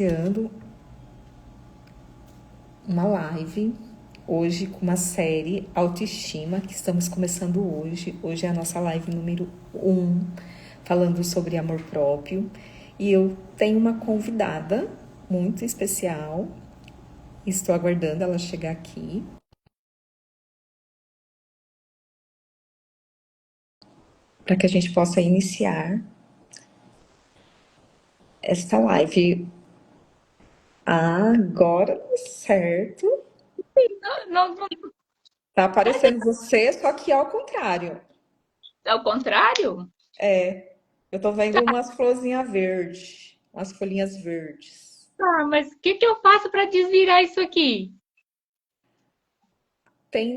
iniciando uma live hoje com uma série Autoestima que estamos começando hoje. Hoje é a nossa live número 1, falando sobre amor próprio. E eu tenho uma convidada muito especial. Estou aguardando ela chegar aqui para que a gente possa iniciar esta live. Agora, certo. Não, Tá aparecendo você, só que ao contrário. ao contrário? Eu tô vendo umas florzinhas verdes, umas folhinhas verdes. Ah, mas o que eu faço para desvirar isso aqui? Tem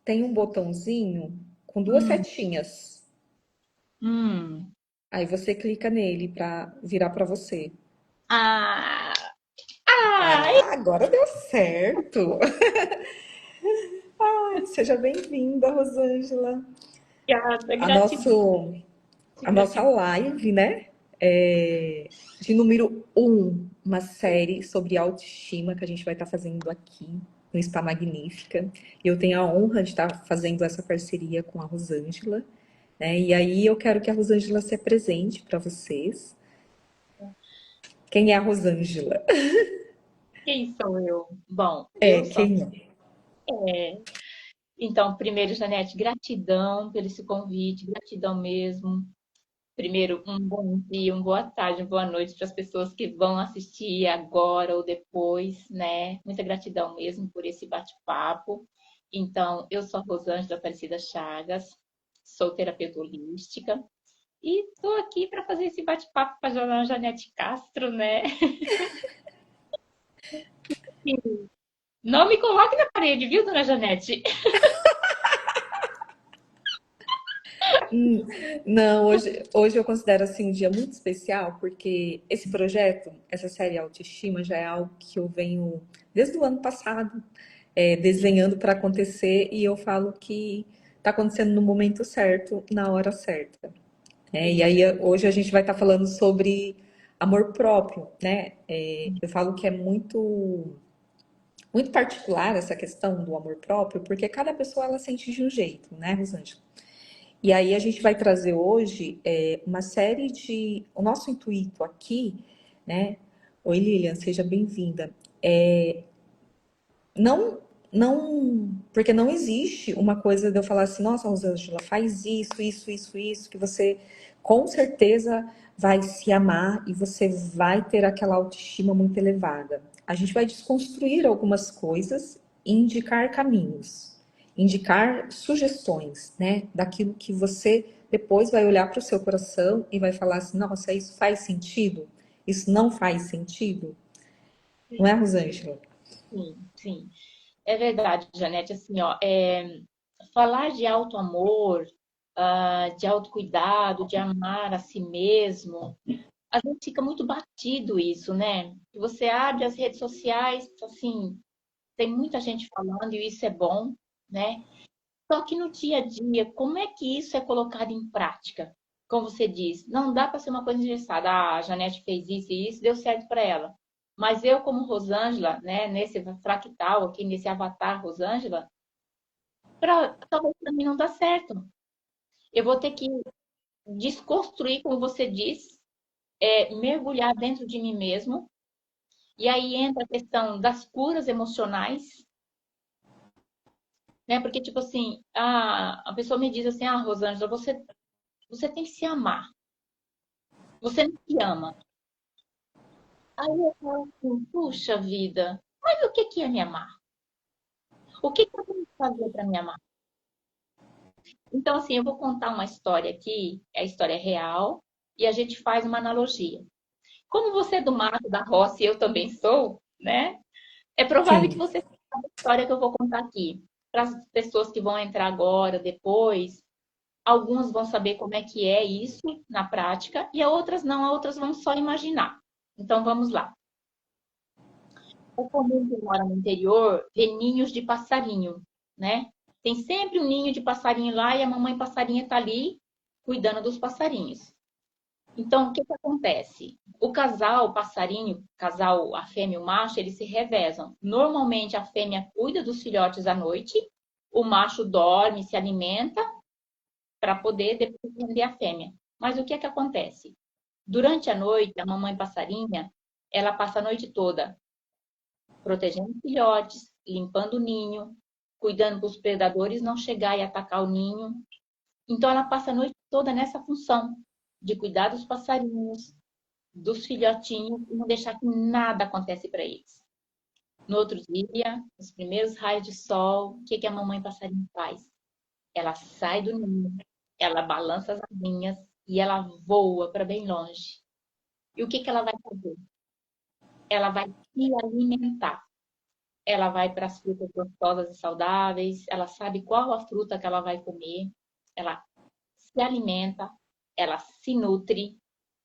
tem um botãozinho com duas Hum, setinhas. hum. Aí você clica nele pra virar pra você. Ah, ah, Ah, agora deu certo. Ai, seja bem-vinda, Rosângela. obrigada, A gratidão, nosso, a nossa gratidão. live, né? É de número 1, uma série sobre autoestima que a gente vai estar fazendo aqui no Spa Magnífica. E eu tenho a honra de estar fazendo essa parceria com a Rosângela, né? E aí eu quero que a Rosângela se apresente para vocês. Quem é a Rosângela? Quem sou eu? Bom, eu É, sou. quem é? Então, primeiro, Janete, gratidão pelo esse convite, gratidão mesmo. Primeiro, um bom dia, uma boa tarde, uma boa noite para as pessoas que vão assistir agora ou depois, né? Muita gratidão mesmo por esse bate-papo. Então, eu sou a Rosângela Aparecida Chagas, sou terapeuta holística e estou aqui para fazer esse bate-papo com a dona Janete Castro, né? Não me coloque na parede, viu, dona Janete? Não, hoje eu considero assim um dia muito especial, porque esse projeto, essa série Autoestima, já é algo que eu venho desde o ano passado desenhando para acontecer, e eu falo que está acontecendo no momento certo, na hora certa. E Sim, aí hoje a gente vai estar falando sobre amor próprio, né? Eu falo que é muito particular essa questão do amor próprio, porque cada pessoa ela sente de um jeito, né, Rosângela? E aí a gente vai trazer hoje uma série de. O nosso intuito aqui, né? Oi, Lilian, seja bem-vinda. Não, não, porque não existe uma coisa de eu falar assim, nossa, Rosângela, faz isso, que você com certeza vai se amar e você vai ter aquela autoestima muito elevada. A gente vai desconstruir algumas coisas e indicar caminhos, indicar sugestões, né, daquilo que você depois vai olhar para o seu coração e vai falar assim, nossa, isso faz sentido? Isso não faz sentido? Não é, Rosângela? sim. É verdade, Janete, assim, ó, falar de auto-amor, de autocuidado, de amar a si mesmo, a gente fica muito batido isso, né? Você abre as redes sociais, assim, tem muita gente falando e isso é bom, né? Só que no dia a dia, como é que isso é colocado em prática? Como você diz, não dá para ser uma coisa engessada. Ah, a Janete fez isso e isso, deu certo para ela. Mas eu, como Rosângela, né, nesse fractal aqui, nesse avatar Rosângela, talvez para mim não dá certo. Eu vou ter que desconstruir, como você diz, mergulhar dentro de mim mesmo. E aí entra a questão das curas emocionais, né? Porque, tipo assim, a pessoa me diz assim, ah, Rosângela, você tem que se amar. Você não se ama. Aí eu falo assim, puxa vida, mas o que é me amar? O que eu tenho que fazer para me amar? Então, assim, eu vou contar uma história aqui, a história é real, e a gente faz uma analogia. Como você é do mato, da roça, e eu também sou, né? É provável que Sim. você saiba a história que eu vou contar aqui. Para as pessoas que vão entrar agora, depois, algumas vão saber como é que é isso na prática, e a outras não, a outras vão só imaginar. Então, vamos lá. É comum quem mora no interior ver ninhos de passarinho, né? Tem sempre um ninho de passarinho lá e a mamãe passarinha está ali cuidando dos passarinhos. Então, o que acontece? O casal, o passarinho, casal, a fêmea e o macho, eles se revezam. Normalmente a fêmea cuida dos filhotes à noite, o macho dorme, se alimenta para poder depois render a fêmea. Mas o que é que acontece? Durante a noite, a mamãe passarinha, ela passa a noite toda protegendo os filhotes, limpando o ninho, cuidando para os predadores não chegar e atacar o ninho. Então ela passa a noite toda nessa função de cuidar dos passarinhos, dos filhotinhos e não deixar que nada acontece para eles. No outro dia, nos primeiros raios de sol, o que a mamãe passarinho faz? Ela sai do ninho, ela balança as asinhas e ela voa para bem longe. E o que ela vai fazer? Ela vai se alimentar. Ela vai para as frutas gostosas e saudáveis, ela sabe qual a fruta que ela vai comer, ela se alimenta, ela se nutre.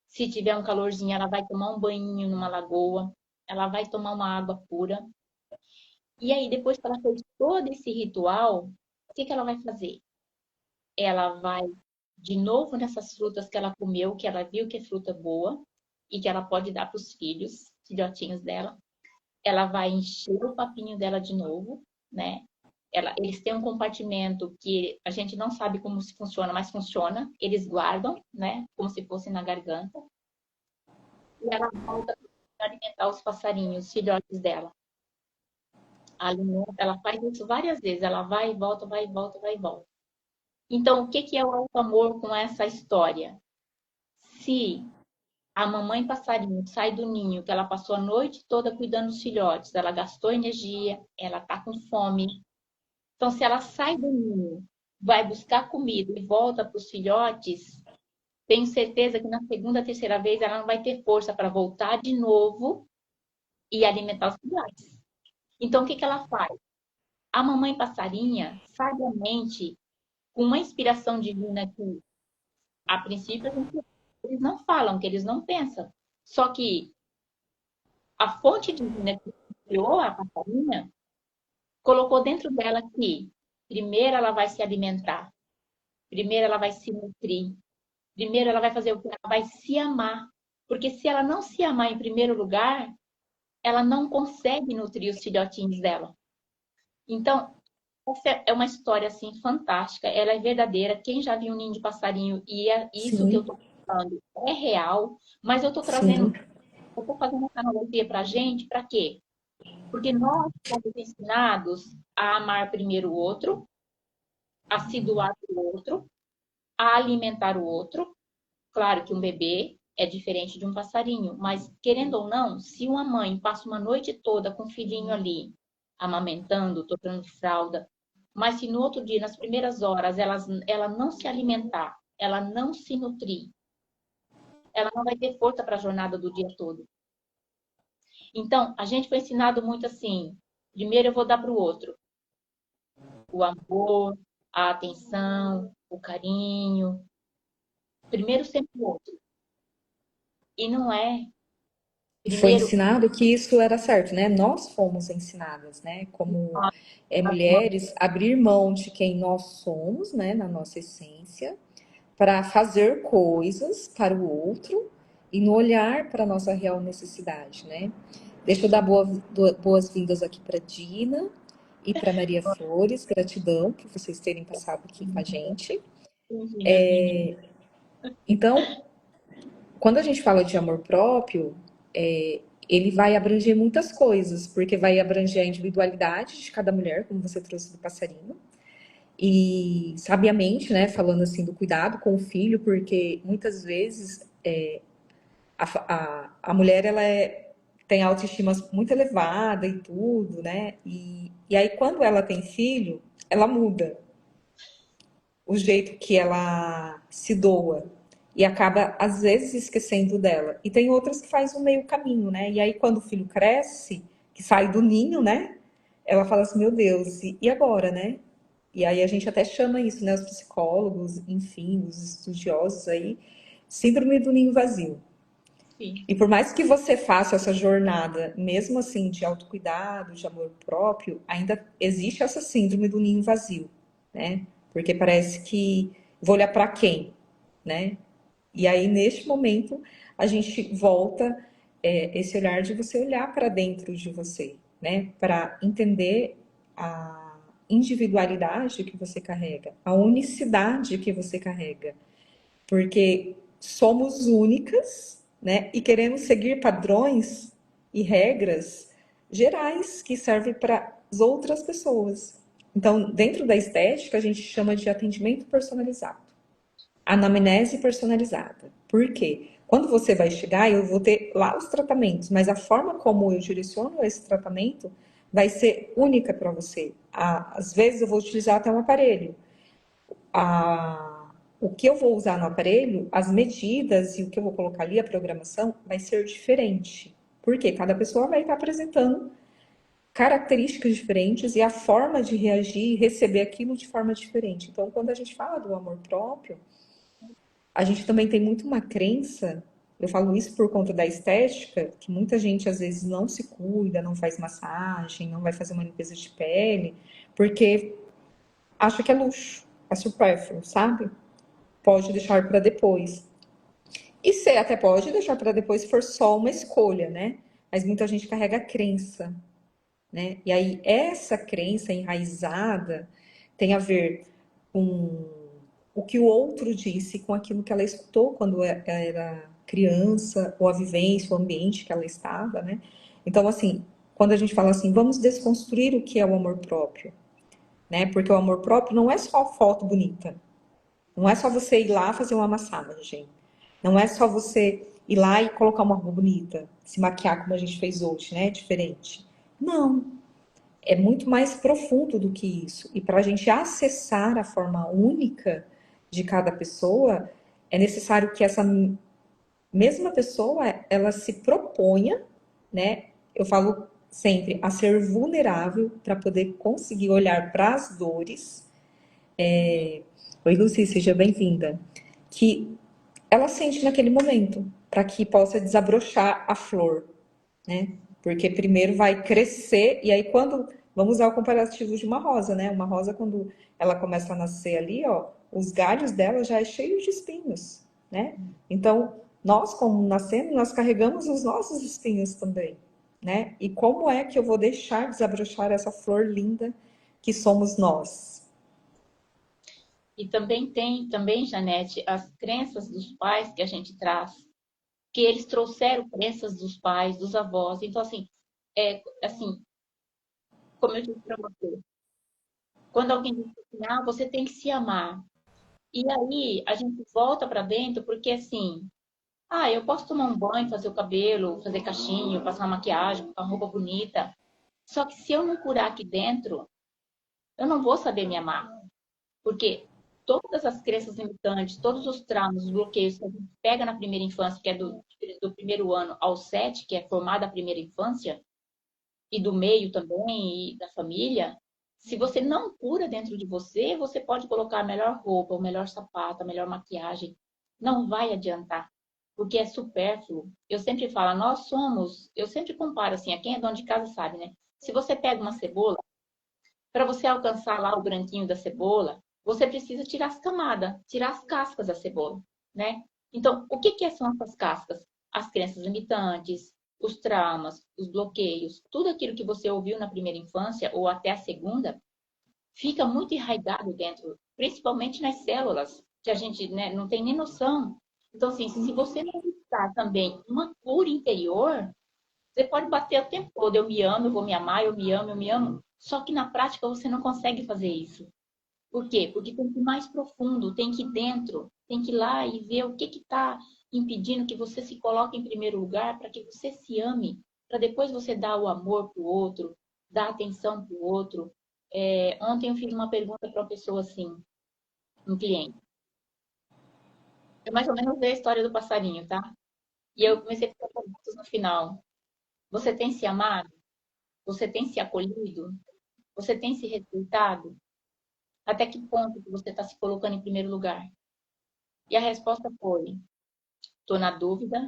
Se tiver um calorzinho, ela vai tomar um banho numa lagoa, ela vai tomar uma água pura. E aí, depois que ela fez todo esse ritual, o que ela vai fazer? Ela vai de novo nessas frutas que ela comeu, que ela viu que é fruta boa e que ela pode dar para os filhos, filhotinhos dela. Ela vai encher o papinho dela de novo, né? Eles têm um compartimento que a gente não sabe como se funciona, mas funciona. Eles guardam, né? Como se fosse na garganta. E ela volta para alimentar os passarinhos, os filhotes dela. Ela faz isso várias vezes. Ela vai e volta, vai e volta, vai e volta. Então, o que é o alto amor com essa história? Se a mamãe passarinho sai do ninho, que ela passou a noite toda cuidando dos filhotes, ela gastou energia, ela tá com fome. Então, se ela sai do ninho, vai buscar comida e volta para os filhotes, tenho certeza que na segunda, terceira vez ela não vai ter força para voltar de novo e alimentar os filhotes. Então, o que ela faz? A mamãe passarinha, sabiamente, com uma inspiração divina que, a princípio, eles não falam, que eles não pensam. Só que a fonte divina que criou a passarinha colocou dentro dela que primeiro ela vai se alimentar, primeiro ela vai se nutrir, primeiro ela vai fazer o que? Ela vai se amar. Porque se ela não se amar em primeiro lugar, ela não consegue nutrir os filhotinhos dela. Então, essa é uma história assim fantástica, ela é verdadeira. Quem já viu um ninho de passarinho e isso que eu Sim, estou falando é real, mas eu estou trazendo, sim, eu estou fazendo essa analogia para a gente, para quê? Porque nós somos ensinados a amar primeiro o outro, a se doar para o outro, a alimentar o outro. Claro que um bebê é diferente de um passarinho, mas querendo ou não, se uma mãe passa uma noite toda com o filhinho ali, amamentando, tocando fralda, mas se no outro dia, nas primeiras horas, ela não se alimentar, ela não se nutrir, ela não vai ter força para a jornada do dia todo. Então, a gente foi ensinado muito assim: primeiro eu vou dar para o outro o amor, a atenção, o carinho, primeiro sempre o outro. E não é e foi primeiro ensinado que isso era certo, né? Nós fomos ensinadas, né, como mulheres, abrir mão de quem nós somos, né, na nossa essência, para fazer coisas para o outro e no olhar para a nossa real necessidade, né? Deixa eu dar boas-vindas aqui para Dina e para Maria Flores, gratidão por vocês terem passado aqui com a gente. meninas, meninas. Então, quando a gente fala de amor próprio, ele vai abranger muitas coisas, porque vai abranger a individualidade de cada mulher, como você trouxe do passarinho, e sabiamente, né, falando assim do cuidado com o filho, porque muitas vezes a mulher tem autoestima muito elevada e tudo, né? E aí quando ela tem filho, ela muda o jeito que ela se doa e acaba às vezes esquecendo dela. E tem outras que faz o meio caminho, né? E aí quando o filho cresce, que sai do ninho, né? Ela fala assim, meu Deus, e agora, né? E aí a gente até chama isso, né? Os psicólogos, enfim, os estudiosos aí, síndrome do ninho vazio. Sim, E por mais que você faça essa jornada, mesmo assim, de autocuidado, de amor próprio, ainda existe essa síndrome do ninho vazio, né? Porque parece que vou olhar para quem, né? E aí, neste momento, a gente volta esse olhar de você olhar para dentro de você, né? Para entender a individualidade que você carrega, a unicidade que você carrega, porque somos únicas, né? E queremos seguir padrões e regras gerais que servem para as outras pessoas. Então, dentro da estética, a gente chama de atendimento personalizado, anamnese personalizada. Por quê? Quando você vai chegar, eu vou ter lá os tratamentos, mas a forma como eu direciono esse tratamento vai ser única para você. Às vezes eu vou utilizar até um aparelho. O que eu vou usar no aparelho, as medidas e o que eu vou colocar ali, a programação, vai ser diferente. Porque cada pessoa vai estar apresentando características diferentes e a forma de reagir e receber aquilo de forma diferente. Então, quando a gente fala do amor próprio, a gente também tem muito uma crença, eu falo isso por conta da estética, que muita gente às vezes não se cuida, não faz massagem, não vai fazer uma limpeza de pele, porque acha que é luxo, é supérfluo, sabe? Pode deixar para depois. E você até pode deixar para depois se for só uma escolha, né? Mas muita gente carrega a crença, né? E aí essa crença enraizada tem a ver com o que o outro disse, com aquilo que ela escutou quando era criança, ou a vivência, o ambiente que ela estava, né? Então, assim, quando a gente fala assim, vamos desconstruir o que é o amor próprio, né? Porque o amor próprio não é só foto bonita, não é só você ir lá fazer uma massagem, não é só você ir lá e colocar uma roupa bonita, se maquiar como a gente fez hoje, né? Diferente. Não, é muito mais profundo do que isso. E para a gente acessar a forma única de cada pessoa, é necessário que essa mesma pessoa ela se proponha, né? Eu falo sempre a ser vulnerável para poder conseguir olhar para as dores. Oi, Lucy, seja bem-vinda. Que ela sente naquele momento, para que possa desabrochar a flor, né? Porque primeiro vai crescer, e aí quando. Vamos usar o comparativo de uma rosa, né? Uma rosa, quando ela começa a nascer ali, ó, os galhos dela já é cheio de espinhos, né? Então, nós, como nascemos, nós carregamos os nossos espinhos também, né? E como é que eu vou deixar desabrochar essa flor linda que somos nós? E também tem, também, Janete, as crenças dos pais que a gente traz, que eles trouxeram crenças dos pais, dos avós. Então, assim, como eu disse para você, quando alguém diz assim, ah, você tem que se amar. E aí a gente volta para dentro, porque assim, ah, eu posso tomar um banho, fazer o cabelo, fazer cachinho, passar uma maquiagem, botar uma roupa bonita. Só que se eu não curar aqui dentro, eu não vou saber me amar. Porque todas as crenças limitantes, todos os traumas, os bloqueios que a gente pega na primeira infância, que é do primeiro ano ao 7, que é formada a primeira infância, e do meio também, e da família, se você não cura dentro de você, você pode colocar a melhor roupa, o melhor sapato, a melhor maquiagem. Não vai adiantar, porque é supérfluo. Eu sempre falo, nós somos, eu sempre comparo assim, a quem é dono de casa sabe, né? Se você pega uma cebola, para você alcançar lá o branquinho da cebola, você precisa tirar as camadas, tirar as cascas da cebola, né? Então, o que são essas cascas? As crenças limitantes, os traumas, os bloqueios, tudo aquilo que você ouviu na primeira infância ou até a segunda, fica muito enraizado dentro, principalmente nas células, que a gente, né, não tem nem noção. Então, assim, se você não buscar também uma cura interior, você pode bater o tempo todo, eu me amo, eu vou me amar, eu me amo, eu me amo. Só que na prática você não consegue fazer isso. Por quê? Porque tem que ir mais profundo, tem que ir dentro, tem que ir lá e ver o que está impedindo que você se coloque em primeiro lugar para que você se ame, para depois você dar o amor para o outro, dar atenção para o outro. Ontem eu fiz uma pergunta para uma pessoa assim, um cliente. Eu mais ou menos dei a história do passarinho, tá? E eu comecei a fazer perguntas no final. Você tem se amado? Você tem se acolhido? Você tem se respeitado? Até que ponto que você está se colocando em primeiro lugar? E a resposta foi: estou na dúvida.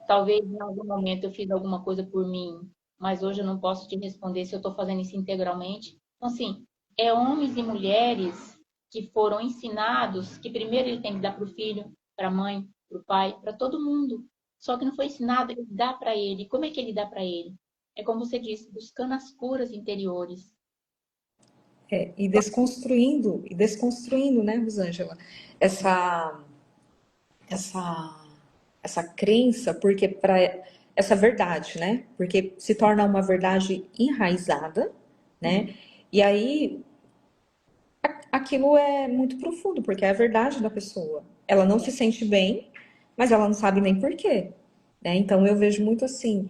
Talvez em algum momento eu fiz alguma coisa por mim, mas hoje eu não posso te responder se eu estou fazendo isso integralmente. Então, assim, é homens e mulheres que foram ensinados que primeiro ele tem que dar para o filho, para a mãe, para o pai, para todo mundo. Só que não foi ensinado a dar para ele. Como é que ele dá para ele? É como você disse, buscando as curas interiores. E desconstruindo, né, Rosângela, essa, essa, essa crença, porque para essa verdade, né? Porque se torna uma verdade enraizada, Uhum. né? E aí aquilo é muito profundo, porque é a verdade da pessoa. Ela não se sente bem, mas ela não sabe nem por quê, né? Então eu vejo muito assim.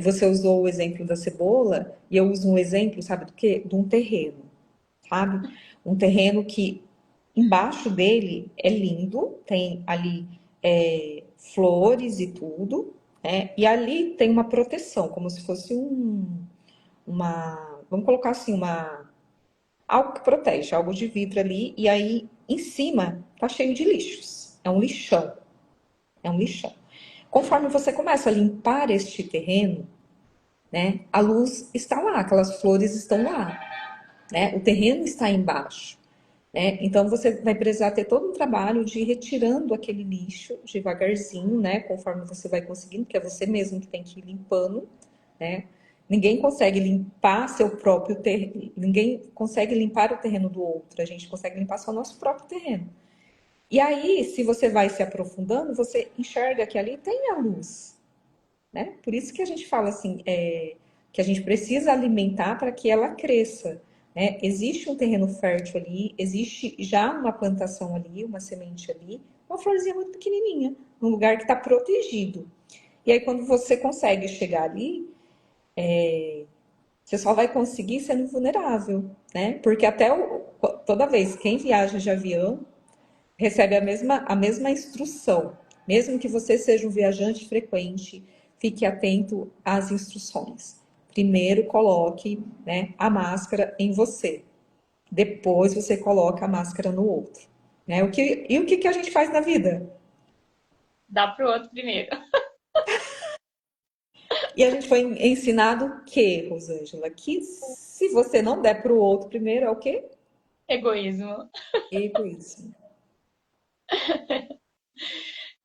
Você usou o exemplo da cebola e eu uso um exemplo, sabe do quê? De um terreno, sabe? Um terreno que embaixo dele é lindo, tem ali flores e tudo, né? E ali tem uma proteção, como se fosse vamos colocar assim, algo que protege, algo de vidro ali, e aí em cima tá cheio de lixos. É um lixão, é um lixão. Conforme você começa a limpar este terreno, né, a luz está lá, aquelas flores estão lá, né? O terreno está embaixo. Né? Então você vai precisar ter todo um trabalho de ir retirando aquele lixo devagarzinho, né? Conforme você vai conseguindo, porque é você mesmo que tem que ir limpando, né? Ninguém consegue limpar seu próprio terreno, ninguém consegue limpar o terreno do outro, a gente consegue limpar só o nosso próprio terreno. E aí, se você vai se aprofundando, você enxerga que ali tem a luz, né? Por isso que a gente fala assim, que a gente precisa alimentar para que ela cresça, né? Existe um terreno fértil ali, existe já uma plantação ali, uma semente ali, uma florzinha muito pequenininha, num lugar que está protegido. E aí, quando você consegue chegar ali, você só vai conseguir sendo vulnerável, né? Porque toda vez, quem viaja de avião recebe a mesma instrução. Mesmo que você seja um viajante frequente, fique atento às instruções. Primeiro coloque, né, a máscara em você. Depois você coloca a máscara no outro. Né? E o que a gente faz na vida? Dá para o outro primeiro. E a gente foi ensinado o quê, Rosângela? Que se você não der para o outro primeiro, é o quê? Egoísmo. Egoísmo.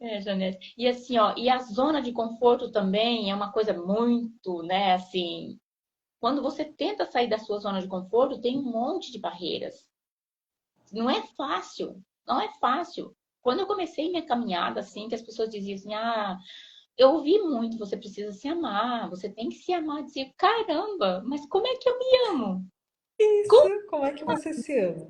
É, Janete. E assim, ó, e a zona de conforto também é uma coisa muito, né, assim, quando você tenta sair da sua zona de conforto, tem um monte de barreiras. Não é fácil, não é fácil. Quando eu comecei minha caminhada, assim, que as pessoas diziam assim, eu ouvi muito, você precisa se amar, você tem que se amar. Eu dizia, caramba, mas como é que eu me amo? Isso, como é que você se ama?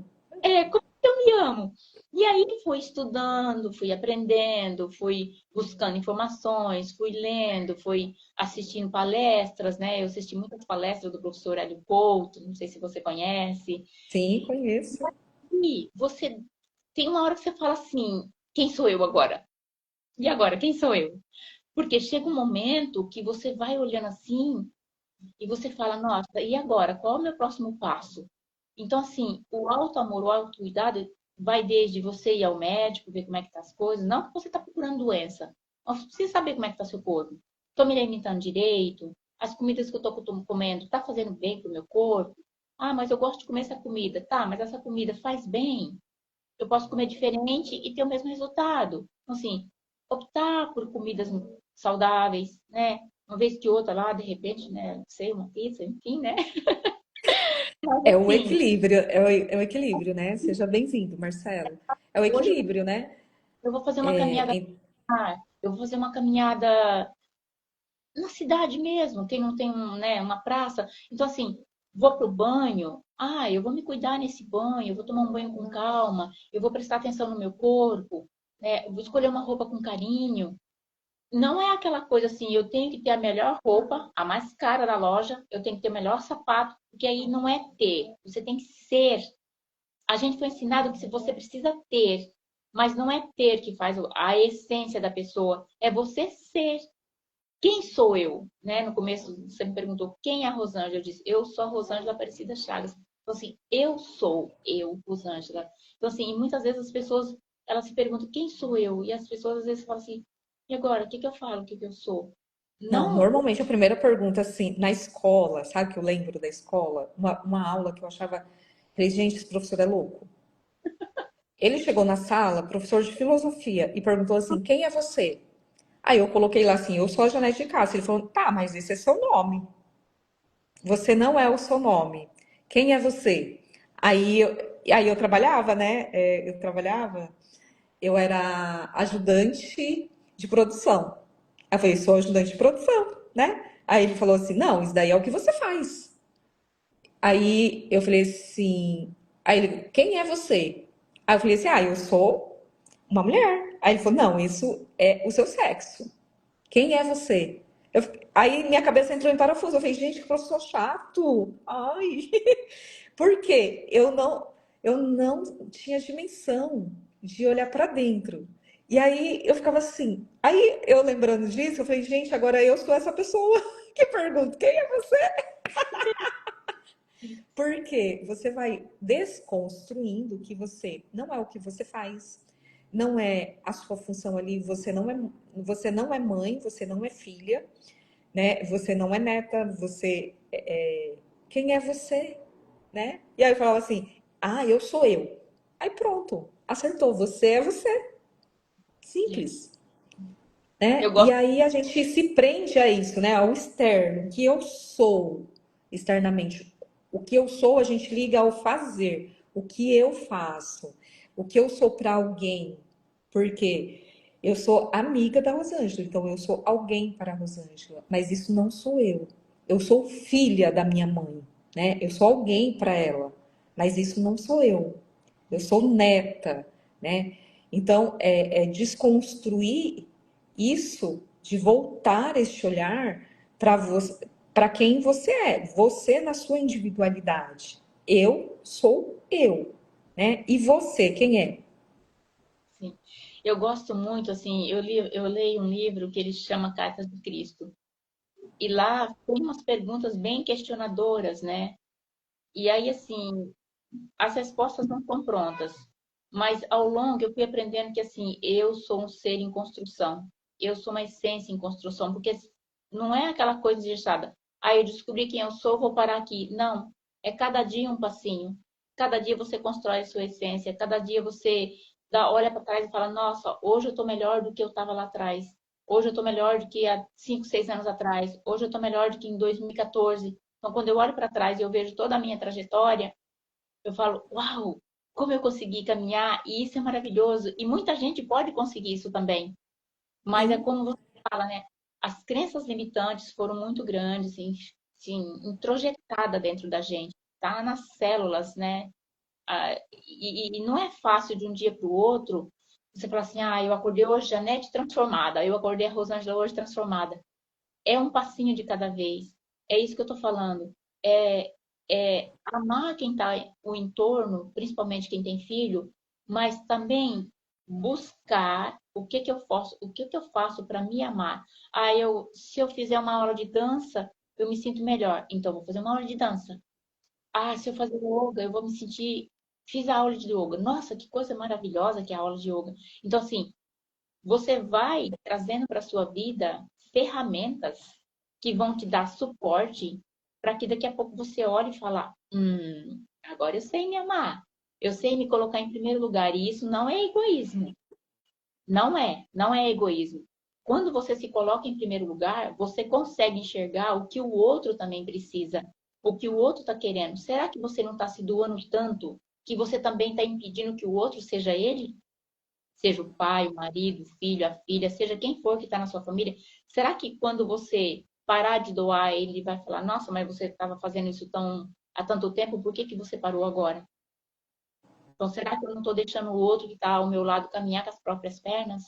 Como que eu me amo? E aí fui estudando, fui aprendendo, fui buscando informações, fui lendo, fui assistindo palestras, né? Eu assisti muitas palestras do professor Hélio Couto, não sei se você conhece. Sim, conheço. E você tem uma hora que você fala assim, quem sou eu agora? E agora, quem sou eu? Porque chega um momento que você vai olhando assim e você fala, nossa, e agora? Qual é o meu próximo passo? Então, assim, o auto-amor, o autocuidado vai desde você ir ao médico, ver como é que tá as coisas, não que você está procurando doença, mas você precisa saber como é que tá seu corpo. Estou me alimentando direito? As comidas que eu estou comendo, tá fazendo bem pro meu corpo? Ah, mas eu gosto de comer essa comida. Tá, mas essa comida faz bem? Eu posso comer diferente e ter o mesmo resultado. Então, assim, optar por comidas saudáveis, né? Uma vez que outra lá, de repente, né? Não sei, uma pizza, enfim, né? Mas É o assim, equilíbrio, é o equilíbrio, né? Seja bem-vindo, Marcelo. É o hoje equilíbrio, né? eu vou fazer uma caminhada, eu vou fazer uma caminhada na cidade mesmo, tem né, uma praça. Então, assim, vou pro banho, eu vou me cuidar nesse banho, eu vou tomar um banho com calma, eu vou prestar atenção no meu corpo, né? Eu vou escolher uma roupa com carinho. Não é aquela coisa assim, eu tenho que ter a melhor roupa, a mais cara da loja, eu tenho que ter o melhor sapato, porque aí não é ter, você tem que ser. A gente foi ensinado que se você precisa ter, mas não é ter que faz a essência da pessoa, é você ser. Quem sou eu? Né? No começo você me perguntou quem é a Rosângela. Eu disse, eu sou a Rosângela Aparecida Chagas. Então, assim, eu sou eu, Rosângela. Então, assim, e muitas vezes as pessoas, elas se perguntam quem sou eu? E as pessoas às vezes falam assim, e agora, o que que eu falo, o que que eu sou? Não, Não, normalmente a primeira pergunta, assim, na escola, sabe que eu lembro da escola? Uma aula que eu achava, falei, gente, esse professor é louco. Ele chegou na sala, professor de filosofia, e perguntou assim: quem é você? Aí eu coloquei lá assim: eu sou a Janete de Castro. Ele falou: tá, mas esse é seu nome. Você não é o seu nome. Quem é você? Aí eu trabalhava, né? Eu trabalhava, eu era ajudante de produção. Aí eu falei: sou ajudante de produção, né? Aí ele falou assim: não, isso daí é o que você faz. Aí eu falei assim, aí ele, quem é você? Aí eu falei assim, eu sou uma mulher. Aí ele falou, não, isso é o seu sexo. Quem é você? Aí minha cabeça entrou em parafuso. Eu falei, gente, que professor chato. Ai, por quê? Eu não tinha dimensão de olhar para dentro. E aí eu ficava assim. Aí eu lembrando disso, eu falei, gente, agora eu sou essa pessoa que pergunta, quem é você? Porque você vai desconstruindo que você não é o que você faz, não é a sua função ali, você não é mãe, você não é filha, né? Você não é neta, quem é você, né? E aí eu falava assim: "Ah, eu sou eu". Aí pronto, acertou, você é você. Sim. Simples, né? Eu E gosto, aí a gente se prende a isso, né? Ao externo, que eu sou externamente. O que eu sou, a gente liga ao fazer. O que eu faço, o que eu sou para alguém. Porque eu sou amiga da Rosângela, então eu sou alguém para a Rosângela. Mas isso não sou eu. Eu sou filha da minha mãe, né? Eu sou alguém para ela. Mas isso não sou eu. Eu sou neta, né? Então, é desconstruir isso, de voltar este olhar para você, para quem você na sua individualidade. Eu sou eu, né? E você, quem é? sim. Eu gosto muito, assim, eu leio um livro que ele chama Cartas de Cristo. E lá tem umas perguntas bem questionadoras, né? E aí, assim, as respostas não estão prontas. Mas ao longo eu fui aprendendo que, assim, eu sou um ser em construção. Eu sou uma essência em construção. Porque não é aquela coisa engessada. Ah, eu descobri quem eu sou, vou parar aqui. Não. É cada dia um passinho. Cada dia você constrói a sua essência. Cada dia você olha para trás e fala: nossa, hoje eu estou melhor do que eu estava lá atrás. Hoje eu estou melhor do que há 5, 6 anos atrás. Hoje eu estou melhor do que em 2014. Então, quando eu olho para trás e eu vejo toda a minha trajetória, eu falo: uau, como eu consegui caminhar, e isso é maravilhoso. E muita gente pode conseguir isso também. Mas é Sim. como você fala, né? As crenças limitantes foram muito grandes, assim, introjetadas dentro da gente, tá nas células, né? E não é fácil de um dia para o outro você falar assim: ah, eu acordei hoje Janete transformada, eu acordei a Rosângela hoje transformada. É um passinho de cada vez. É isso que eu tô falando. É, é amar quem tá o entorno, principalmente quem tem filho, mas também buscar o que que eu faço para me amar. Ah, se eu fizer uma aula de dança, eu me sinto melhor. Então, eu vou fazer uma aula de dança. Ah, se eu fazer yoga, eu vou me sentir. Fiz a aula de yoga. Nossa, que coisa maravilhosa que é a aula de yoga. Então, assim, você vai trazendo para sua vida ferramentas que vão te dar suporte para que daqui a pouco você olhe e fale: agora eu sei me amar. Eu sei me colocar em primeiro lugar. E isso não é egoísmo. Não é egoísmo. Quando você se coloca em primeiro lugar, você consegue enxergar o que o outro também precisa, o que o outro está querendo. Será que você não está se doando tanto que você também está impedindo que o outro seja ele? Seja o pai, o marido, o filho, a filha, seja quem for que está na sua família, será que quando você parar de doar, ele vai falar: nossa, mas você estava fazendo isso há tanto tempo, por que que você parou agora? Então, será que eu não estou deixando o outro que está ao meu lado caminhar com as próprias pernas?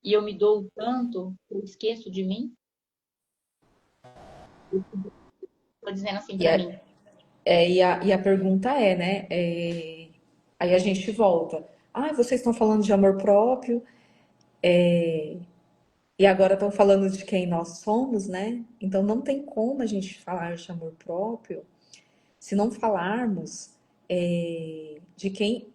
E eu me dou tanto que eu esqueço de mim? Estou dizendo assim E para a, mim. e a pergunta é, né? Aí a gente volta. Ah, vocês estão falando de amor próprio e agora estão falando de quem nós somos, né? Então não tem como a gente falar de amor próprio se não falarmos de quem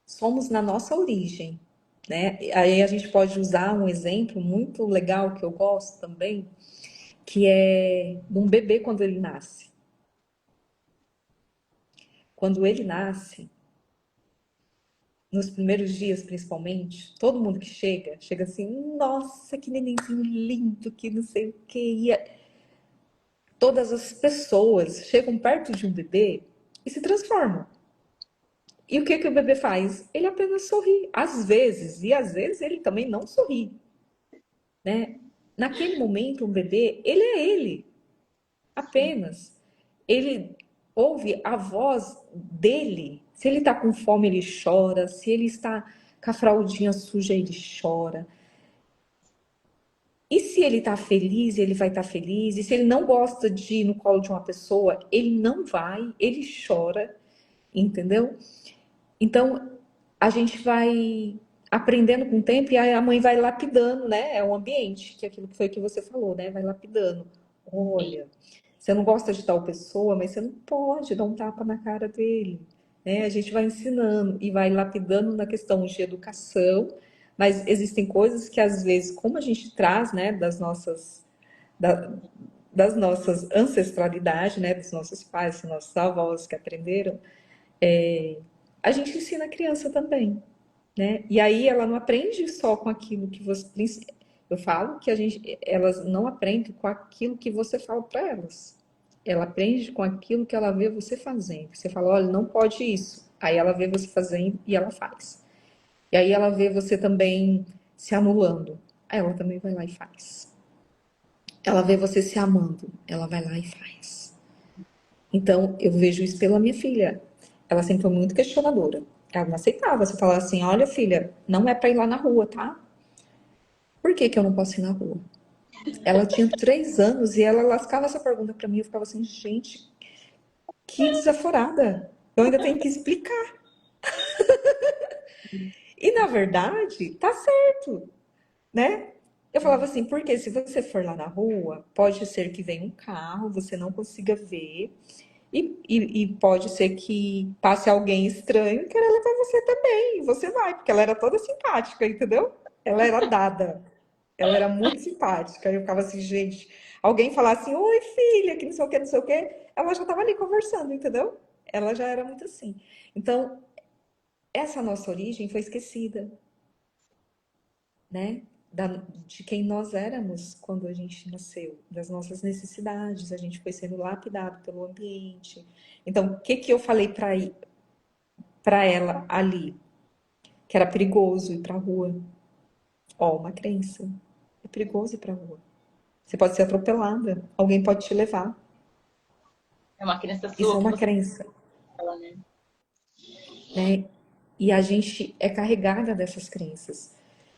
somos na nossa origem, né? Aí a gente pode usar um exemplo muito legal que eu gosto também, que é de um bebê quando ele nasce. Quando ele nasce, nos primeiros dias principalmente, todo mundo que chega, chega assim, nossa, que nenenzinho lindo, que não sei o quê. Todas as pessoas chegam perto de um bebê e se transformam. E o que que o bebê faz? Ele apenas sorri, às vezes, e às vezes ele também não sorri, né? Naquele momento, um bebê, ele é ele, Sim, apenas. Ele ouve a voz dele. Se ele está com fome, ele chora. Se ele está com a fraldinha suja, ele chora. E se ele está feliz, ele vai estar feliz. E se ele não gosta de ir no colo de uma pessoa, ele não vai, ele chora, entendeu? Então, a gente vai aprendendo com o tempo e aí a mãe vai lapidando, né? É o ambiente, que é aquilo que foi que você falou, né? Vai lapidando. sim, Olha, você não gosta de tal pessoa, mas você não pode dar um tapa na cara dele, né? A gente vai ensinando e vai lapidando na questão de educação, mas existem coisas que às vezes, como a gente traz, né, da- das nossas ancestralidades, né, dos nossos pais, dos nossos avós que aprenderam, a gente ensina a criança também, né? E aí ela não aprende só com aquilo que você. Eu falo que elas não aprendem com aquilo que você fala para elas. Ela aprende com aquilo que ela vê você fazendo. Você fala, olha, não pode isso. Aí ela vê você fazendo e ela faz. E aí ela vê você também se anulando. Aí ela também vai lá e faz. Ela vê você se amando, ela vai lá e faz. Então, eu vejo isso pela minha filha. Ela sempre foi muito questionadora. Ela não aceitava. Você falava assim: olha, filha, não é pra ir lá na rua, tá? Por que que eu não posso ir na rua? Ela tinha 3 anos e ela lascava essa pergunta pra mim. Eu ficava assim: gente, que desaforada. Eu ainda tenho que explicar. E na verdade, tá certo, né? Eu falava assim, porque se você for lá na rua, pode ser que venha um carro, você não consiga ver, e pode ser que passe alguém estranho e queira levar você também. E você vai, porque ela era toda simpática, entendeu? Ela era dada. Ela era muito simpática. Eu ficava assim, gente, alguém falasse assim, oi filha, que não sei o que, não sei o que, ela já estava ali conversando, entendeu? Ela já era muito assim. Então, essa nossa origem foi esquecida, né? De quem nós éramos quando a gente nasceu, das nossas necessidades, a gente foi sendo lapidado pelo ambiente. Então, o que que eu falei para ela ali? Que era perigoso ir para a rua. Ó, uma crença. É perigoso ir para a rua. Você pode ser atropelada, alguém pode te levar. é uma criança Isso sua é que uma você crença, fala, né? né? E a gente é carregada dessas crenças.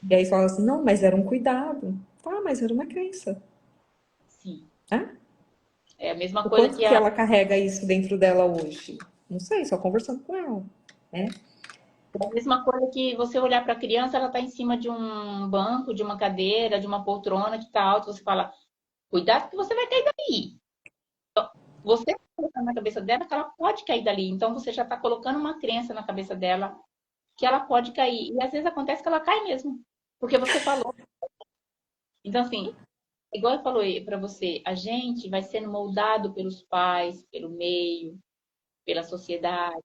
E aí fala assim, não, mas era um cuidado. Tá, mas era uma crença, Sim. né? É a mesma O coisa quanto que que ela carrega isso dentro dela hoje? Não sei, só conversando com ela, né? você olhar para a criança, ela está em cima de um banco, de uma cadeira, de uma poltrona que está alta, você fala, cuidado que você vai cair daí. Você está colocando na cabeça dela que ela pode cair dali. Então você já está colocando uma crença na cabeça dela que ela pode cair. E às vezes acontece que ela cai mesmo, porque você falou. Então, assim, igual eu falei para você, a gente vai sendo moldado pelos pais, pelo meio, pela sociedade.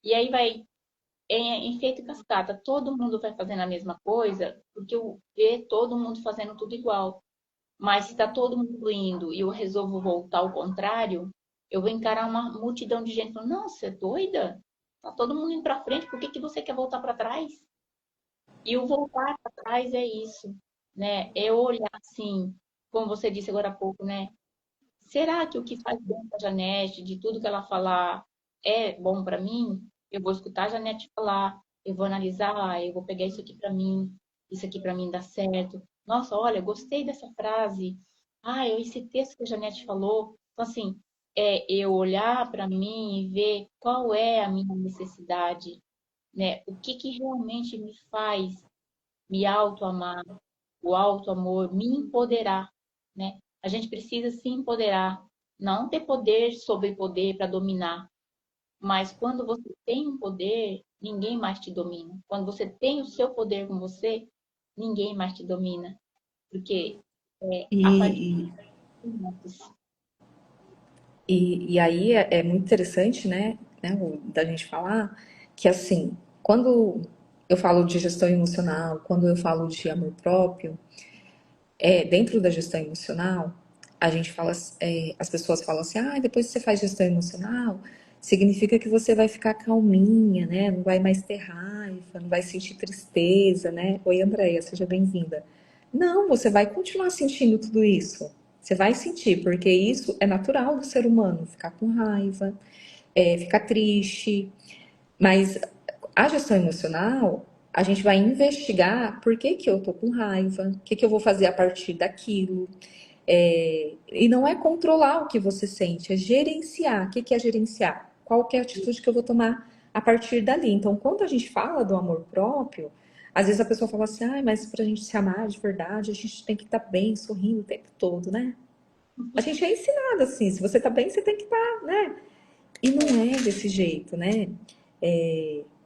E aí vai em efeito cascata, todo mundo vai fazendo a mesma coisa, porque eu vejo todo mundo fazendo tudo igual. Mas se está todo mundo indo e eu resolvo voltar ao contrário, eu vou encarar uma multidão de gente falando, não, você é doida? Tá todo mundo indo para frente, por que que você quer voltar para trás? E o voltar para trás é isso, né? É olhar assim, como você disse agora há pouco, né? Será que o que faz bem para a Janete, de tudo que ela falar, é bom para mim? Eu vou escutar a Janete falar, eu vou analisar, eu vou pegar isso aqui para mim dá certo. Nossa, olha, gostei dessa frase. Ah, esse texto que a Janete falou. Então, assim, é eu olhar para mim e ver qual é a minha necessidade, né? O que que realmente me faz me auto-amar, o auto-amor, me empoderar, né? A gente precisa se empoderar, não ter poder sobre poder para dominar, mas quando você tem um poder, ninguém mais te domina. Quando você tem o seu poder com você, ninguém mais te domina, porque a partir E, de e aí é muito interessante, né, da gente falar que assim, quando eu falo de gestão emocional, quando eu falo de amor próprio, dentro da gestão emocional, a gente fala, as pessoas falam assim, ah, depois que você faz gestão emocional, significa que você vai ficar calminha, né? Não vai mais ter raiva, não vai sentir tristeza, né? Oi, Andréia, seja bem-vinda. Não, você vai continuar sentindo tudo isso. Você vai sentir, porque isso é natural do ser humano, ficar com raiva, ficar triste, mas a gestão emocional, a gente vai investigar por que que eu tô com raiva, o que que eu vou fazer a partir daquilo. E não é controlar o que você sente, é gerenciar. O que que é gerenciar? Qual que é a atitude que eu vou tomar a partir dali? Então, quando a gente fala do amor próprio, às vezes a pessoa fala assim, ah, mas para a gente se amar de verdade, a gente tem que estar bem, sorrindo o tempo todo, né? A gente é ensinado assim, se você tá bem, você tem que estar, né? E não é desse jeito, né?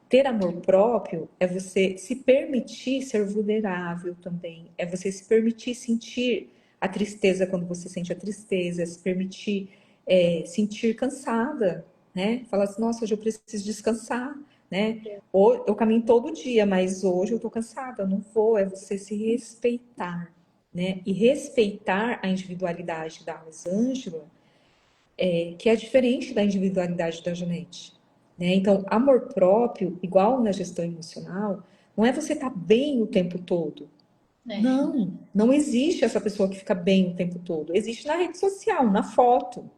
Ter amor próprio é você se permitir ser vulnerável também, é você se permitir sentir a tristeza quando você sente a tristeza, se permitir sentir cansada, né? Falar assim, nossa, hoje eu preciso descansar, né? Ou eu caminho todo dia, mas hoje eu tô cansada, eu não vou. É você se respeitar, né? E respeitar a individualidade da Rosângela que é diferente da individualidade da Janete. Né? Então, amor próprio, igual na gestão emocional, não é você estar bem o tempo todo. É. Não, não existe essa pessoa que fica bem o tempo todo. Existe na rede social, na foto,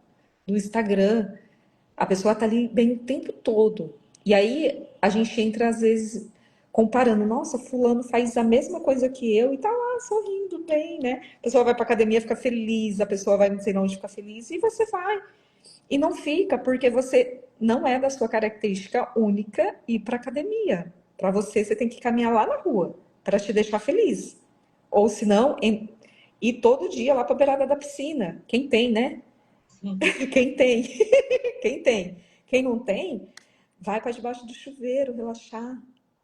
do Instagram. A pessoa tá ali bem o tempo todo. E aí a gente entra, às vezes, comparando. Nossa, fulano faz a mesma coisa que eu e tá lá sorrindo bem, né? A pessoa vai pra academia, fica feliz, a pessoa vai não sei onde, fica feliz, e você vai. E não fica porque você não é da sua característica única ir para academia. Para você, você tem que caminhar lá na rua para te deixar feliz. Ou se não, ir todo dia lá para a beirada da piscina. Quem tem, né? Sim. Quem tem? Quem tem? Quem não tem, vai para debaixo do chuveiro relaxar.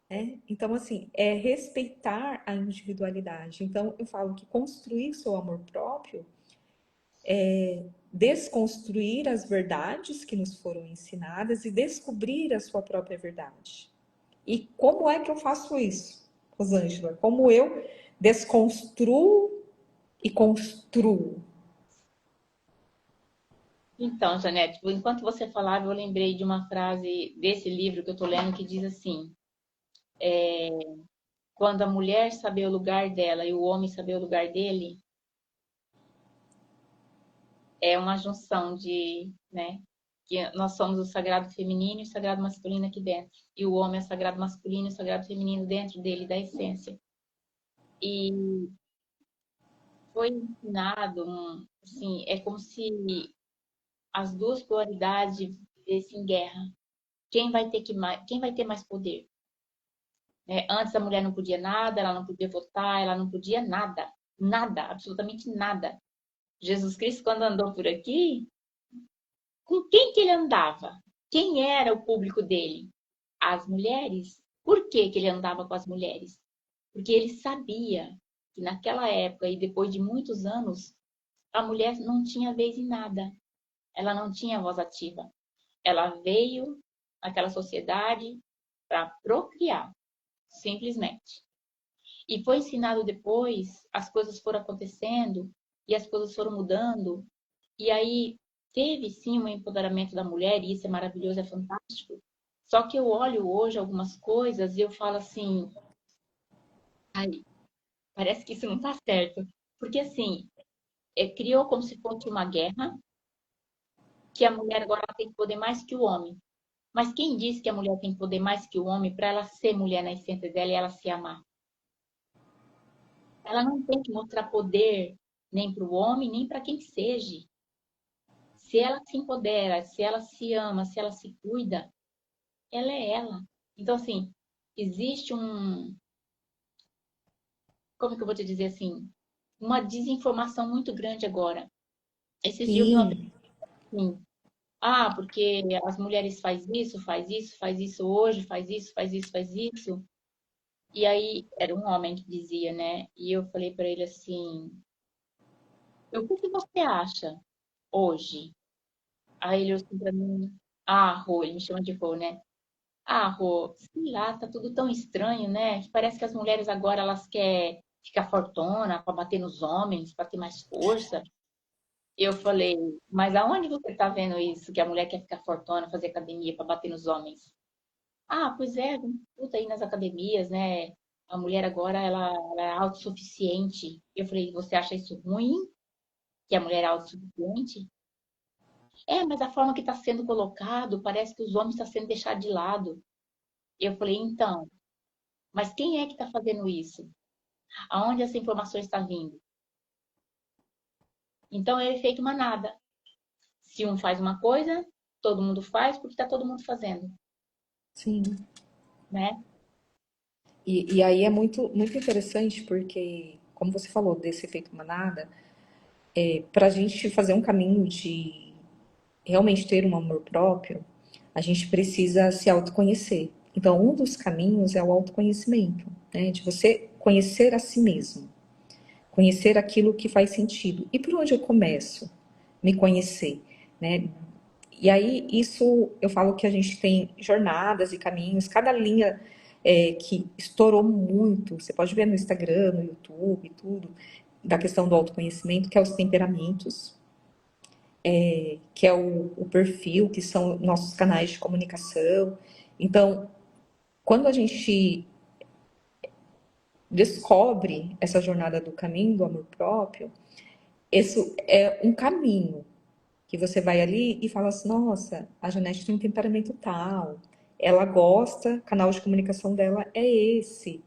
Né? Então, assim, é respeitar a individualidade. Então, eu falo que construir seu amor próprio desconstruir as verdades que nos foram ensinadas e descobrir a sua própria verdade. E como é que eu faço isso, Rosângela? Como eu desconstruo e construo? Então, Janete, enquanto você falava, eu lembrei de uma frase desse livro que eu estou lendo que diz assim: quando a mulher saber o lugar dela e o homem saber o lugar dele, é uma junção de, né? Que nós somos o sagrado feminino e o sagrado masculino aqui dentro. E o homem é o sagrado masculino e o sagrado feminino dentro dele, da essência. E foi ensinado, assim, é como se as duas polaridades vivessem em guerra. Quem vai ter mais poder? Né? Antes a mulher não podia nada, ela não podia votar, ela não podia nada. Nada, absolutamente nada. Jesus Cristo, quando andou por aqui, com quem que ele andava? Quem era o público dele? As mulheres. Por que que ele andava com as mulheres? Porque ele sabia que naquela época e depois de muitos anos, a mulher não tinha vez em nada. Ela não tinha voz ativa. Ela veio naquela sociedade para procriar, simplesmente. E foi ensinado depois, as coisas foram acontecendo e as coisas foram mudando. E aí teve sim um empoderamento da mulher, e isso é maravilhoso, é fantástico. Só que eu olho hoje algumas coisas e eu falo assim, ai, parece que isso não está certo. Porque assim, criou como se fosse uma guerra, que a mulher agora ela tem que poder mais que o homem. Mas quem disse que a mulher tem que poder mais que o homem para ela ser mulher na essência dela e ela se amar? Ela não tem que mostrar poder nem para o homem, nem para quem seja. Se ela se empodera, se ela se ama, se ela se cuida, ela é ela. Então, assim, existe como que eu vou te dizer assim, uma desinformação muito grande agora. Esses dias eu vi uma pessoa Sim, assim, porque as mulheres faz isso, faz isso, faz isso hoje, faz isso, faz isso, faz isso. E aí era um homem que dizia, né? E eu falei para ele assim, o que que você acha hoje? Aí ele olhou assim pra mim, Rô, ele me chama de Rô, né? Ah, Rô, sei lá, tá tudo tão estranho, né? Que parece que as mulheres agora elas querem ficar fortona para bater nos homens, para ter mais força. Eu falei, mas aonde você tá vendo isso? Que a mulher quer ficar fortona, fazer academia para bater nos homens? Ah, pois é, a gente escuta aí nas academias, né? A mulher agora ela é autossuficiente. Eu falei, você acha isso ruim? Que a mulher é autossuficiente? É, mas a forma que está sendo colocado, parece que os homens estão sendo deixados de lado. Eu falei, então, mas quem é que está fazendo isso? Aonde essa informação está vindo? Então é efeito manada. Se um faz uma coisa, todo mundo faz porque está todo mundo fazendo, Sim. né? E aí é muito, muito interessante porque, como você falou desse efeito manada, para a gente fazer um caminho de realmente ter um amor próprio, a gente precisa se autoconhecer. Então, um dos caminhos é o autoconhecimento, né? De você conhecer a si mesmo, conhecer aquilo que faz sentido. E por onde eu começo? Me conhecer, né? E aí, isso eu falo que a gente tem jornadas e caminhos, cada linha que estourou muito, você pode ver no Instagram, no YouTube, tudo, da questão do autoconhecimento, que é os temperamentos, que é o perfil, que são nossos canais de comunicação. Então, quando a gente descobre essa jornada do caminho do amor próprio, isso é um caminho que você vai ali e fala assim: nossa, a Janete tem um temperamento tal, ela gosta, canal de comunicação dela é esse.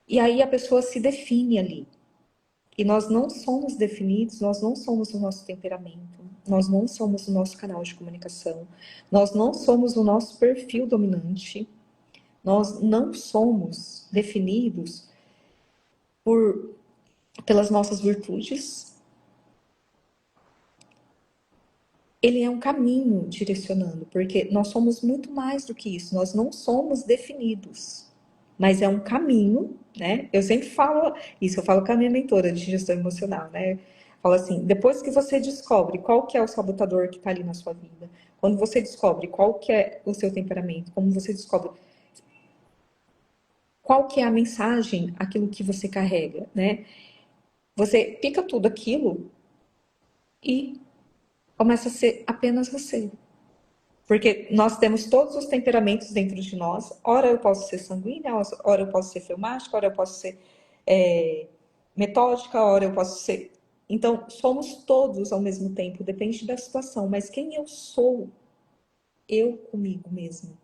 E aí a pessoa se define ali. E nós não somos definidos, nós não somos o nosso temperamento, nós não somos o nosso canal de comunicação, nós não somos o nosso perfil dominante, nós não somos definidos por, pelas nossas virtudes. Ele é um caminho direcionando, porque nós somos muito mais do que isso, nós não somos definidos, mas é um caminho, né? Eu sempre falo isso, eu falo com a minha mentora de gestão emocional, né? Falo assim, depois que você descobre qual que é o sabotador que está ali na sua vida, quando você descobre qual que é o seu temperamento, como você descobre qual que é a mensagem, aquilo que você carrega, né? Você pica tudo aquilo e começa a ser apenas você. Porque nós temos todos os temperamentos dentro de nós. Ora eu posso ser sanguínea, ora eu posso ser fleumática, ora eu posso ser é, metódica, ora eu posso ser. Então, somos todos ao mesmo tempo, depende da situação. Mas quem eu sou, eu comigo mesmo.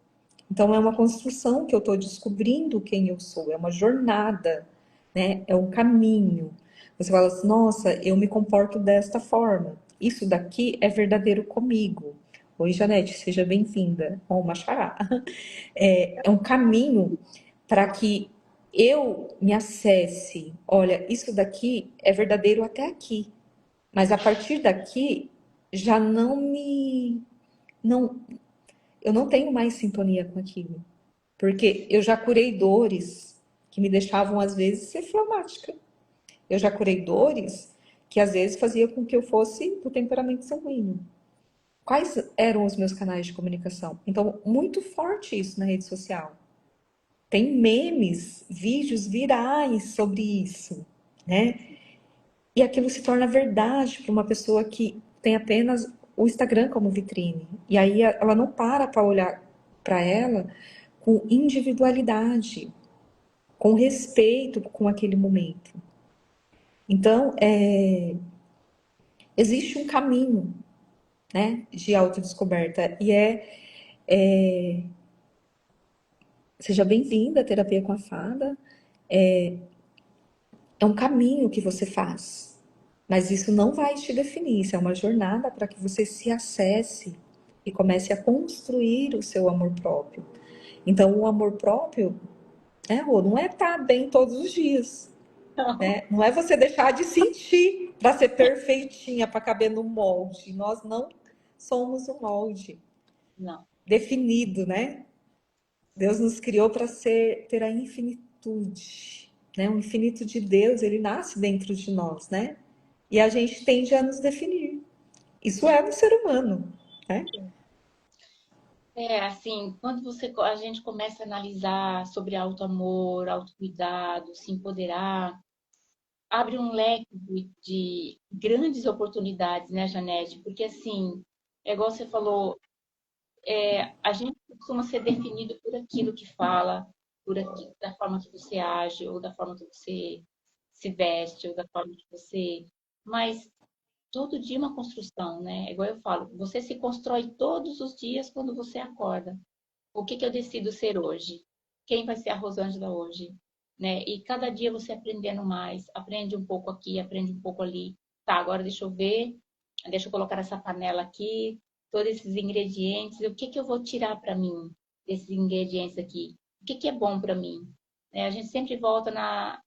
Então, é uma construção que eu estou descobrindo quem eu sou, é uma jornada, né? É um caminho. Você fala assim, nossa, eu me comporto desta forma. Isso daqui é verdadeiro comigo. Oi, Janete, seja bem-vinda. Bom, Machará. É um caminho para que eu me acesse. Olha, isso daqui é verdadeiro até aqui, mas a partir daqui já não me. Não, eu não tenho mais sintonia com aquilo. Porque eu já curei dores que me deixavam, às vezes, ser fleumática. Eu já curei dores que, às vezes, fazia com que eu fosse do temperamento sanguíneo. Quais eram os meus canais de comunicação? Então, muito forte isso na rede social. Tem memes, vídeos virais sobre isso, né? E aquilo se torna verdade para uma pessoa que tem apenas o Instagram como vitrine. E aí ela não para olhar para ela com individualidade, com respeito com aquele momento. Então, existe um caminho, né, de autodescoberta e seja bem-vinda à terapia com a fada. É um caminho que você faz, mas isso não vai te definir. Isso é uma jornada para que você se acesse e comece a construir o seu amor próprio. Então, o amor próprio, Rô, não é estar bem todos os dias. Né? Não é você deixar de sentir para ser perfeitinha, para caber no molde. Nós não somos um molde Não, definido, né? Deus nos criou para ter a infinitude, né? O infinito de Deus, ele nasce dentro de nós, né? E a gente tende a nos definir. Isso é do ser humano, né? sim. assim, quando a gente começa a analisar sobre auto-amor, autocuidado, se empoderar, abre um leque de grandes oportunidades, né, Janete? Porque, assim, é igual você falou, a gente costuma ser definido por aquilo que fala, da forma que você age, ou da forma que você se veste, ou da forma que você. Mas todo dia é uma construção, né? É igual eu falo, você se constrói todos os dias quando você acorda. O que que eu decido ser hoje? Quem vai ser a Rosângela hoje? Né? E cada dia você aprendendo mais, aprende um pouco aqui, aprende um pouco ali. Tá, agora deixa eu ver, deixa eu colocar essa panela aqui, todos esses ingredientes, o que que eu vou tirar para mim desses ingredientes aqui? O que que é bom para mim? A gente sempre volta na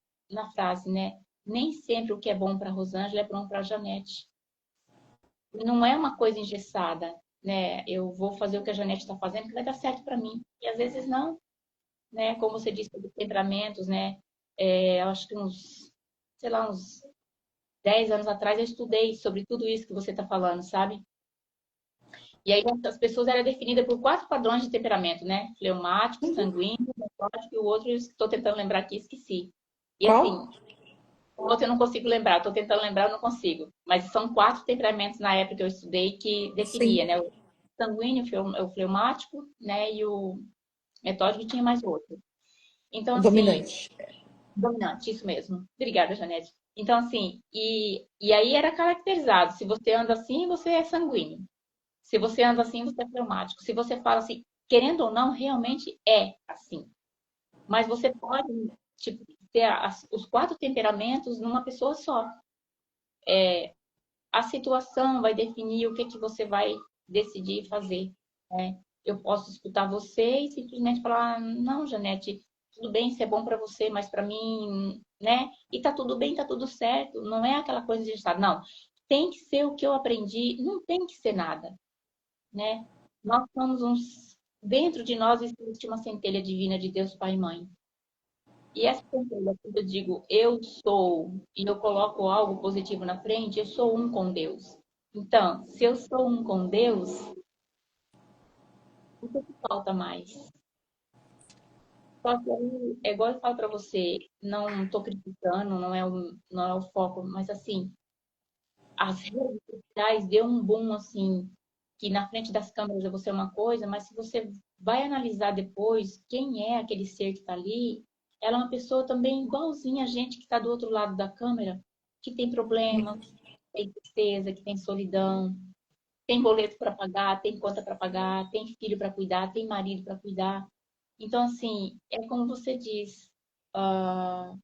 frase, né? Nem sempre o que é bom para Rosângela é bom para Janete. Não é uma coisa engessada, né? Eu vou fazer o que a Janete está fazendo que vai dar certo para mim. E às vezes não, né? Como você disse sobre temperamentos, né? Eu acho que sei lá, uns 10 anos atrás eu estudei sobre tudo isso que você está falando, sabe? E aí as pessoas eram definidas por 4 padrões de temperamento, né? Fleumático, Uhum. sanguíneo, metódico e o outro, estou tentando lembrar aqui, esqueci. E assim, Qual? o outro eu não consigo lembrar, estou tentando lembrar, eu não consigo. Mas são 4 temperamentos na época que eu estudei que definia, Sim. né? O sanguíneo, o fleumático, né? E o metódico tinha mais outro. Então, O assim, dominante. dominante, isso mesmo. Obrigada, Janete. Então, assim, e aí era caracterizado. Se você anda assim, você é sanguíneo. Se você anda assim, você é fleumático. Se você fala assim, querendo ou não, realmente é assim. Mas você pode, tipo, ter os 4 temperamentos numa pessoa só. A situação vai definir o que que você vai decidir fazer, né? Eu posso escutar você e simplesmente falar, não, Janete, tudo bem, isso é bom para você, mas para mim, né? E tá tudo bem, tá tudo certo. Não é aquela coisa de estar, não. Tem que ser o que eu aprendi, não tem que ser nada, né? Nós somos dentro de nós existe uma centelha divina de Deus Pai e Mãe. E essa centelha, quando eu digo eu sou e eu coloco algo positivo na frente, eu sou um com Deus. Então, se eu sou um com Deus, o que falta mais? Só que aí, é igual eu falo para você, não estou criticando, não é o foco, mas assim, as redes sociais deu um boom assim, que na frente das câmeras é você uma coisa, mas se você vai analisar depois quem é aquele ser que está ali, ela é uma pessoa também igualzinha a gente que está do outro lado da câmera, que tem problemas, tem tristeza, que tem solidão, tem boleto para pagar, tem conta para pagar, tem filho para cuidar, tem marido para cuidar. Então, assim, é como você diz, ah,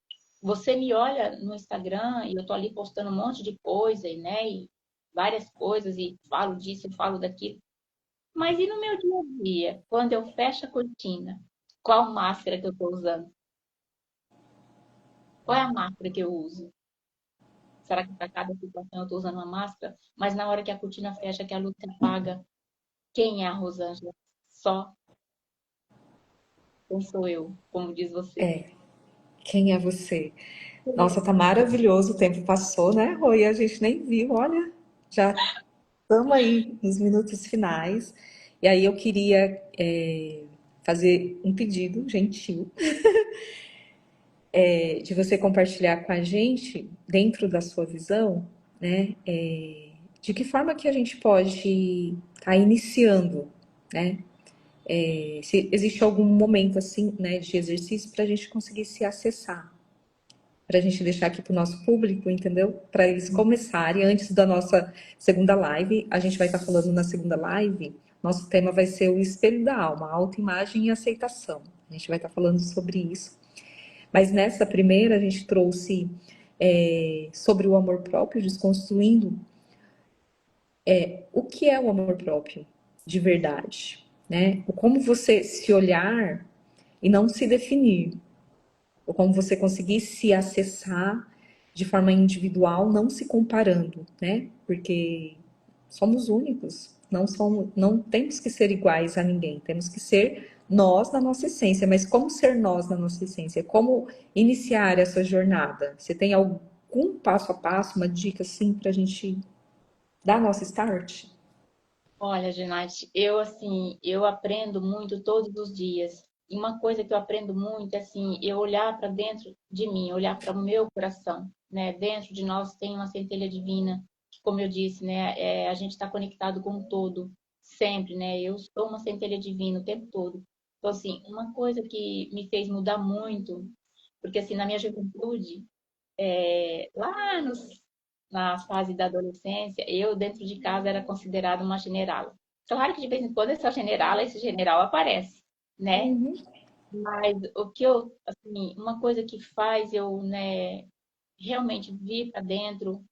você me olha no Instagram e eu tô ali postando um monte de coisa, né? E várias coisas, e falo disso, e falo daquilo. Mas e no meu dia a dia, quando eu fecho a cortina, qual máscara que eu tô usando? Qual é a máscara que eu uso? Será que para cada situação eu tô usando uma máscara? Mas na hora que a cortina fecha, que a luz se apaga, quem é a Rosângela? Só quem sou eu, como diz você. É. Quem é você? Nossa, tá maravilhoso. O tempo passou, né, Rô? E a gente nem viu. Olha, já estamos aí nos minutos finais. E aí eu queria fazer um pedido gentil de você compartilhar com a gente, dentro da sua visão, né, de que forma que a gente pode estar iniciando, né? Se existe algum momento assim, né, de exercício para a gente conseguir se acessar, para a gente deixar aqui para o nosso público, entendeu? Para eles começarem antes da nossa segunda live. A gente vai estar falando na segunda live. Nosso tema vai ser o espelho da alma, autoimagem e aceitação. A gente vai estar falando sobre isso. Mas nessa primeira a gente trouxe sobre o amor próprio, desconstruindo o que é o amor próprio de verdade, né? O como você se olhar e não se definir, ou como você conseguir se acessar de forma individual, não se comparando, né? Porque somos únicos, não temos que ser iguais a ninguém, temos que ser nós na nossa essência. Mas como ser nós na nossa essência? Como iniciar essa jornada? Você tem algum passo a passo, uma dica assim para a gente dar nosso start? Olha, Genate, eu assim, eu aprendo muito todos os dias. E uma coisa que eu aprendo muito é assim, eu olhar para dentro de mim, olhar para o meu coração, né? Dentro de nós tem uma centelha divina, que, como eu disse, né, a gente está conectado com o todo, sempre, né? Eu sou uma centelha divina o tempo todo. Então, assim, uma coisa que me fez mudar muito, porque assim, na minha juventude, lá na fase da adolescência, eu dentro de casa era considerada uma generala. Claro que de vez em quando essa generala, esse general aparece, né? Uhum. Mas o que eu, assim, uma coisa que faz eu, né, realmente vir para dentro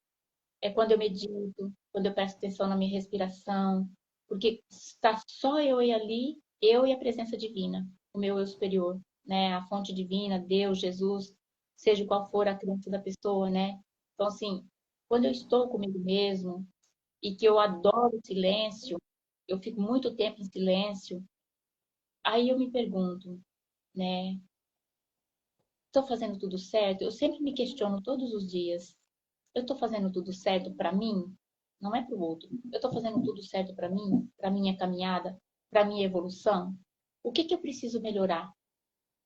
é quando eu medito, quando eu presto atenção na minha respiração, porque está só eu e ali, eu e a presença divina, o meu eu superior, né? A fonte divina, Deus, Jesus, seja qual for a crença da pessoa, né? Então, assim, quando eu estou comigo mesmo e que eu adoro o silêncio, eu fico muito tempo em silêncio, aí eu me pergunto, né? Estou fazendo tudo certo? Eu sempre me questiono todos os dias. Eu estou fazendo tudo certo para mim? Não é para o outro. Eu estou fazendo tudo certo para minha caminhada, para minha evolução? O que que eu preciso melhorar?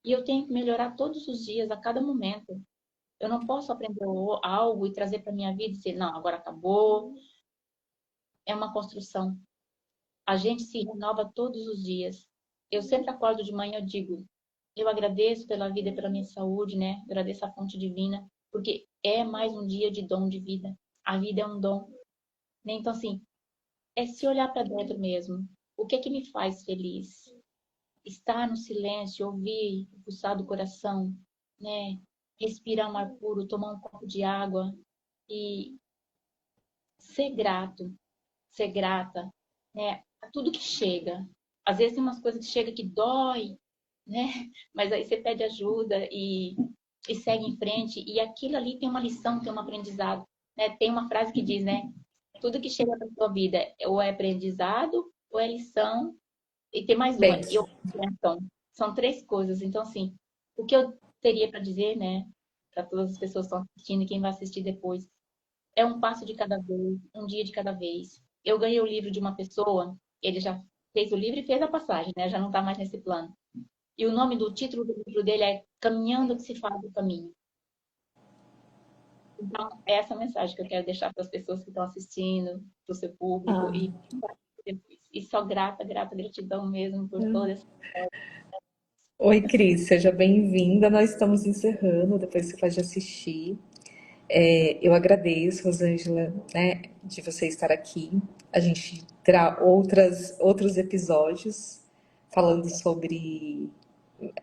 E eu tenho que melhorar todos os dias, a cada momento. Eu não posso aprender algo e trazer para minha vida e dizer, não, agora acabou. É uma construção. A gente se renova todos os dias. Eu sempre acordo de manhã e digo, eu agradeço pela vida e pela minha saúde, né? Agradeço a fonte divina, porque é mais um dia de dom de vida. A vida é um dom, né? Então, assim, é se olhar para dentro mesmo. O que é que me faz feliz? Estar no silêncio, ouvir o pulsar do coração, né? Respirar um ar puro, tomar um copo de água e ser grato, ser grata, né? A tudo que chega. Às vezes tem umas coisas que chega que dói, né? Mas aí você pede ajuda e segue em frente. E aquilo ali tem uma lição, tem um aprendizado, né? Tem uma frase que diz, né? Tudo que chega na sua vida ou é aprendizado ou é lição. E tem mais uma, e Bênção. orientação. São três coisas. Então, assim, o que eu teria para dizer, né? Para todas as pessoas que estão assistindo e quem vai assistir depois, é um passo de cada vez, um dia de cada vez. Eu ganhei o livro de uma pessoa, ele já fez o livro e fez a passagem, né? Já não está mais nesse plano. E o nome do título do livro dele é Caminhando que se faz o caminho. Então, é essa mensagem que eu quero deixar para as pessoas que estão assistindo, para o seu público, Ah, e só grata, grata, gratidão mesmo por toda essa. oi, Cris, seja bem-vinda. Nós estamos encerrando, depois você pode assistir. Eu agradeço, Rosângela, né, de você estar aqui. A gente terá outros episódios falando sobre.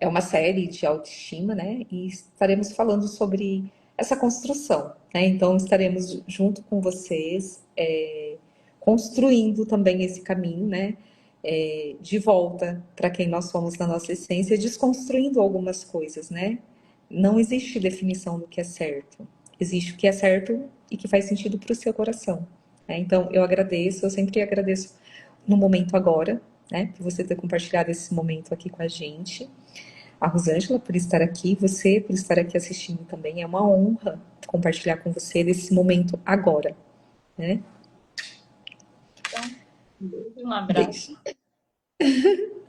É uma série de autoestima, né? E estaremos falando sobre essa construção, né? Então, estaremos junto com vocês, construindo também esse caminho, né? De volta para quem nós somos na nossa essência, desconstruindo algumas coisas, né? Não existe definição do que é certo. Existe o que é certo e que faz sentido para o seu coração, né? Então, eu sempre agradeço no momento agora, né? Por você ter compartilhado esse momento aqui com a gente. A Rosângela por estar aqui, você por estar aqui assistindo também. É uma honra compartilhar com você desse momento agora, né? Então, um beijo, um abraço. Beijo.